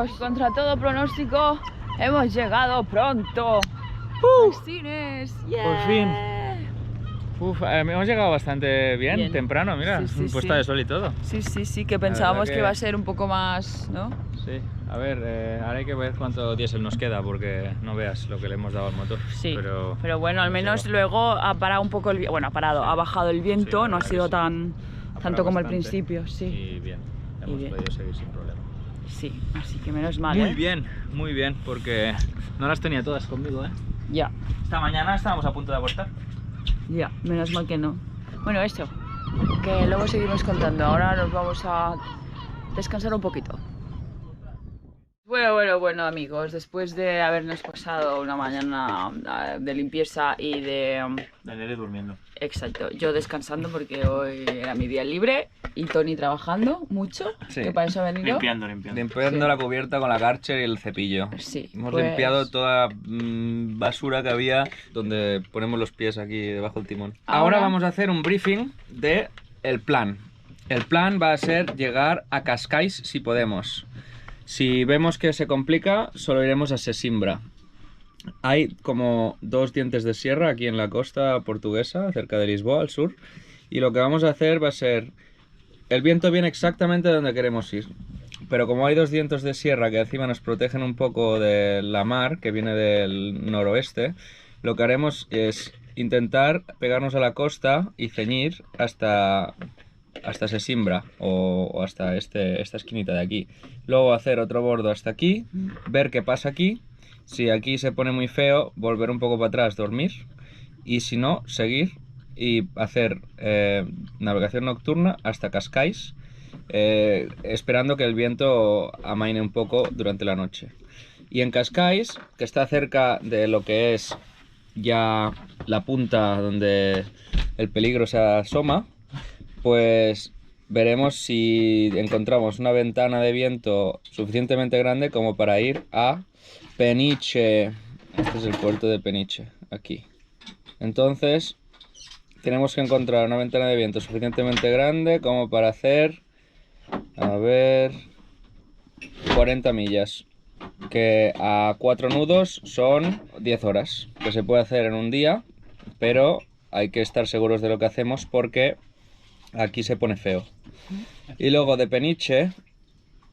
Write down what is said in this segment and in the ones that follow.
amigos, contra todo pronóstico, hemos llegado pronto a los cines. Yeah. Por fin. Hemos llegado bastante bien, temprano, mira, Sí, puesta de sol y todo. Sí, que pensábamos que iba a ser un poco más, ¿no? Sí, a ver, ahora hay que ver cuánto diésel nos queda porque no veas lo que le hemos dado al motor. Sí, pero bueno, al menos luego ha parado un poco el viento, bueno, ha bajado el viento, no ha sido tanto como al principio, sí. Y bien, hemos podido seguir sin problema. Sí, así que menos mal, Muy bien, porque no las tenía todas conmigo, Ya. Esta mañana estábamos a punto de abortar. Ya, menos mal que no. Bueno, eso, que luego seguimos contando. Ahora nos vamos a descansar un poquito. Bueno, amigos, después de habernos pasado una mañana de limpieza y de... Daniel durmiendo. Exacto, yo descansando porque hoy era mi día libre y Tony trabajando mucho, que para eso ha venido. Limpiando la cubierta con la Karcher y el cepillo. Sí, hemos limpiado toda basura que había donde ponemos los pies aquí debajo del timón. Ahora vamos a hacer un briefing de el plan. El plan va a ser llegar a Cascais si podemos. Si vemos que se complica, solo iremos a Sesimbra. Hay como 2 dientes de sierra aquí en la costa portuguesa, cerca de Lisboa, al sur. Y lo que vamos a hacer va a ser... El viento viene exactamente donde queremos ir. Pero como hay 2 dientes de sierra que encima nos protegen un poco de la mar, que viene del noroeste, lo que haremos es intentar pegarnos a la costa y ceñir hasta Sesimbra o hasta esta esquinita de aquí. Luego hacer otro bordo hasta aquí, ver qué pasa aquí. Si aquí se pone muy feo, volver un poco para atrás, dormir. Y si no, seguir y hacer navegación nocturna hasta Cascais, esperando que el viento amaine un poco durante la noche. Y en Cascais, que está cerca de lo que es ya la punta donde el peligro se asoma, pues veremos si encontramos una ventana de viento suficientemente grande como para ir a Peniche. Este es el puerto de Peniche, aquí. Entonces tenemos que encontrar una ventana de viento suficientemente grande como para hacer, a ver, 40 millas, que a 4 nudos son 10 horas, que se puede hacer en un día, pero hay que estar seguros de lo que hacemos porque aquí se pone feo. Y luego de Peniche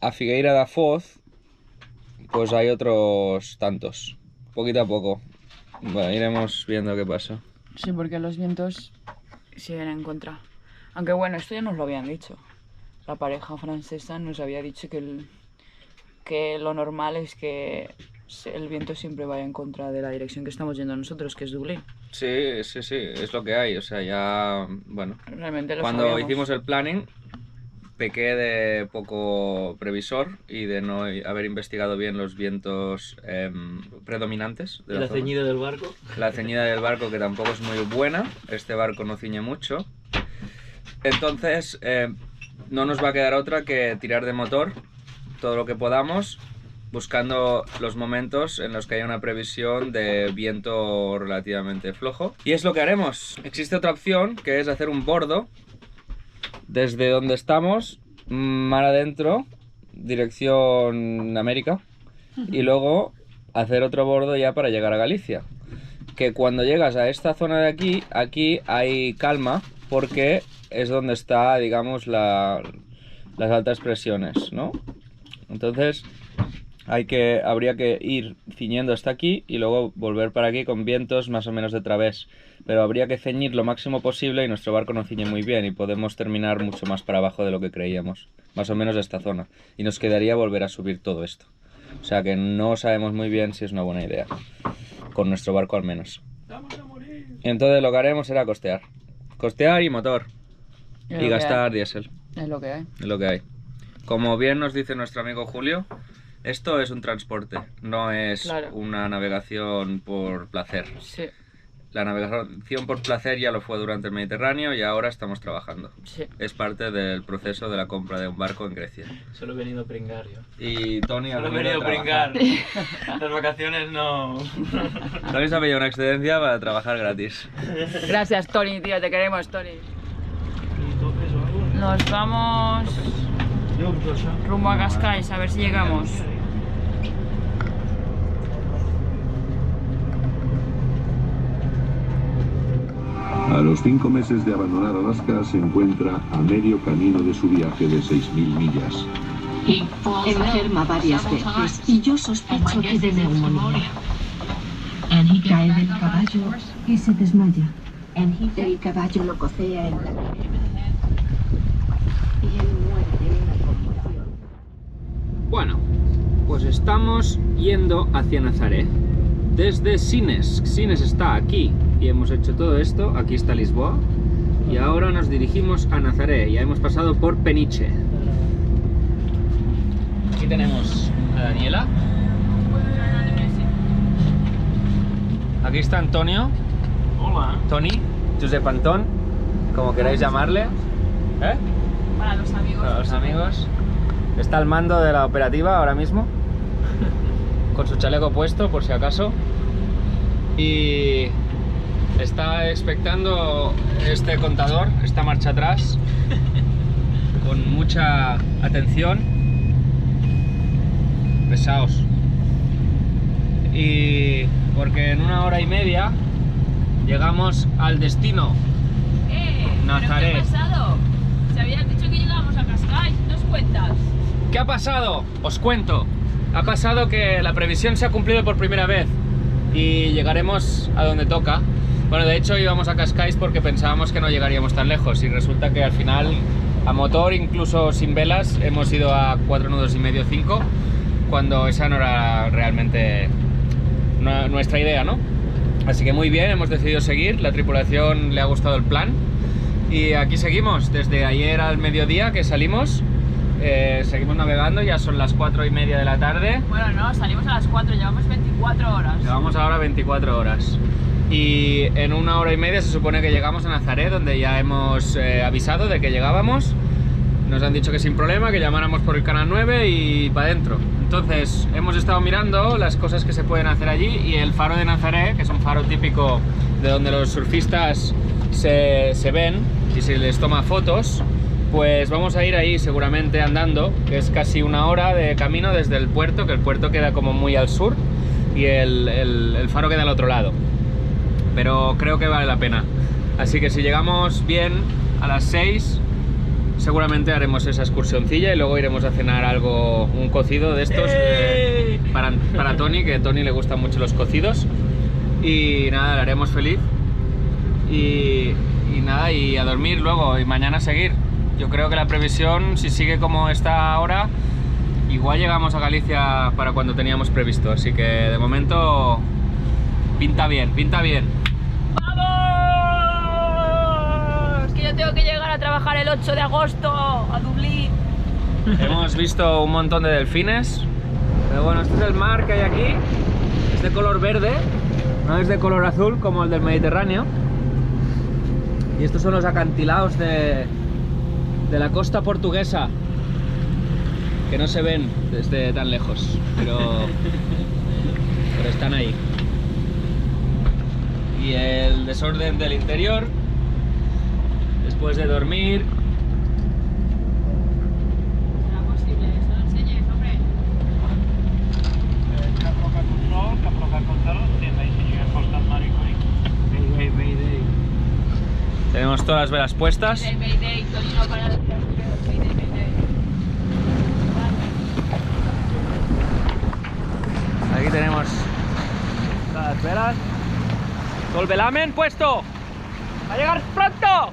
a Figueira da Foz, pues hay otros tantos, poquito a poco. Bueno, iremos viendo qué pasa. Sí, porque los vientos siguen en contra. Aunque bueno, esto ya nos lo habían dicho. La pareja francesa nos había dicho que lo normal es que el viento siempre vaya en contra de la dirección que estamos yendo nosotros, que es Dublín. Sí, es lo que hay. O sea, ya, bueno, realmente lo cuando sabíamos. hicimos el planning, pequé de poco previsor y de no haber investigado bien los vientos predominantes de la ceñida del barco. La ceñida del barco, que tampoco es muy buena. Este barco no ciñe mucho. Entonces, no nos va a quedar otra que tirar de motor todo lo que podamos, buscando los momentos en los que haya una previsión de viento relativamente flojo. Y es lo que haremos. Existe otra opción, que es hacer un bordo desde donde estamos, mar adentro, dirección América, y luego hacer otro bordo ya para llegar a Galicia. Que cuando llegas a esta zona de aquí hay calma, porque es donde está, digamos, las altas presiones, ¿no? Entonces habría que ir ciñendo hasta aquí y luego volver para aquí con vientos más o menos de través. Pero habría que ceñir lo máximo posible y nuestro barco no ciñe muy bien y podemos terminar mucho más para abajo de lo que creíamos. Más o menos de esta zona. Y nos quedaría volver a subir todo esto. O sea que no sabemos muy bien si es una buena idea. Con nuestro barco al menos. Entonces lo que haremos será costear. Costear y motor. Y gastar diésel. Es lo que hay. Es lo que hay. Como bien nos dice nuestro amigo Julio, esto es un transporte, no es una navegación por placer. Sí. La navegación por placer ya lo fue durante el Mediterráneo y ahora estamos trabajando. Sí. Es parte del proceso de la compra de un barco en Grecia. Solo he venido a pringar yo. Y Tony Solo he venido a pringar. Las vacaciones no... Tony se ha pedido una excedencia para trabajar gratis. Gracias, Tony, tío, te queremos, Tony. Nos vamos rumbo a Cascais, a ver si llegamos. los 5 meses de abandonar Alaska se encuentra a medio camino de su viaje de 6.000 millas. Enferma varias veces y yo sospecho que de neumonía. Cae del caballo y se desmaya. El caballo lo cosea en la y él muere de una conmoción. Bueno, pues estamos yendo hacia Nazaré. Desde Sines. Sines está aquí y hemos hecho todo esto. Aquí está Lisboa. Y ahora nos dirigimos a Nazaré. Ya hemos pasado por Peniche. Aquí tenemos a Daniela. Aquí está Antonio. Hola. Tony. Josep Antón. Como queráis llamarle. ¿Eh? Para los amigos. Para los amigos. Está al mando de la operativa ahora mismo. Con su chaleco puesto, por si acaso. Y está expectando este contador, esta marcha atrás. Con mucha atención. Pesaos. Y porque en 1 hora y media llegamos al destino. Nazaré. ¿Pero qué ha pasado? Se habían dicho que llegábamos a Cascais, ¿nos cuentas? ¿Qué ha pasado? Os cuento. Ha pasado que la previsión se ha cumplido por primera vez y llegaremos a donde toca. Bueno, de hecho íbamos a Cascais porque pensábamos que no llegaríamos tan lejos y resulta que al final, a motor, incluso sin velas, hemos ido a 4 nudos y medio, 5, cuando esa no era realmente nuestra idea, ¿no? Así que muy bien, hemos decidido seguir, la tripulación le ha gustado el plan y aquí seguimos, desde ayer al mediodía que salimos. Seguimos navegando, ya son las 4:30 de la tarde. Bueno, no, salimos a las 4, llevamos 24 horas. Llevamos ahora 24 horas. Y en 1 hora y media se supone que llegamos a Nazaré, donde ya hemos avisado de que llegábamos. Nos han dicho que sin problema, que llamáramos por el canal 9 y para adentro. Entonces, hemos estado mirando las cosas que se pueden hacer allí y el faro de Nazaré, que es un faro típico de donde los surfistas se ven y se les toma fotos. Pues vamos a ir ahí seguramente andando, que es casi 1 hora de camino desde el puerto, que el puerto queda como muy al sur y el faro queda al otro lado. Pero creo que vale la pena. Así que si llegamos bien a las 6, seguramente haremos esa excursioncilla y luego iremos a cenar algo, un cocido de estos para Tony, que a Tony le gustan mucho los cocidos. Y nada, le haremos feliz. Y nada, y a dormir luego y mañana a seguir. Yo creo que la previsión, si sigue como está ahora, igual llegamos a Galicia para cuando teníamos previsto. Así que de momento pinta bien, pinta bien. ¡Vamos! Que yo tengo que llegar a trabajar el 8 de agosto a Dublín. Hemos visto un montón de delfines. Pero bueno, este es el mar que hay aquí. Es de color verde, no es de color azul como el del Mediterráneo. Y estos son los acantilados de la costa portuguesa, que no se ven desde tan lejos, pero están ahí. Y el desorden del interior, después de dormir. ¿Será posible eso? No enseñes, hombre. Tenemos todas las velas puestas. Mayday, Tolino para el Mayday. Aquí tenemos las velas. Todo el velamen puesto. ¡Va a llegar pronto!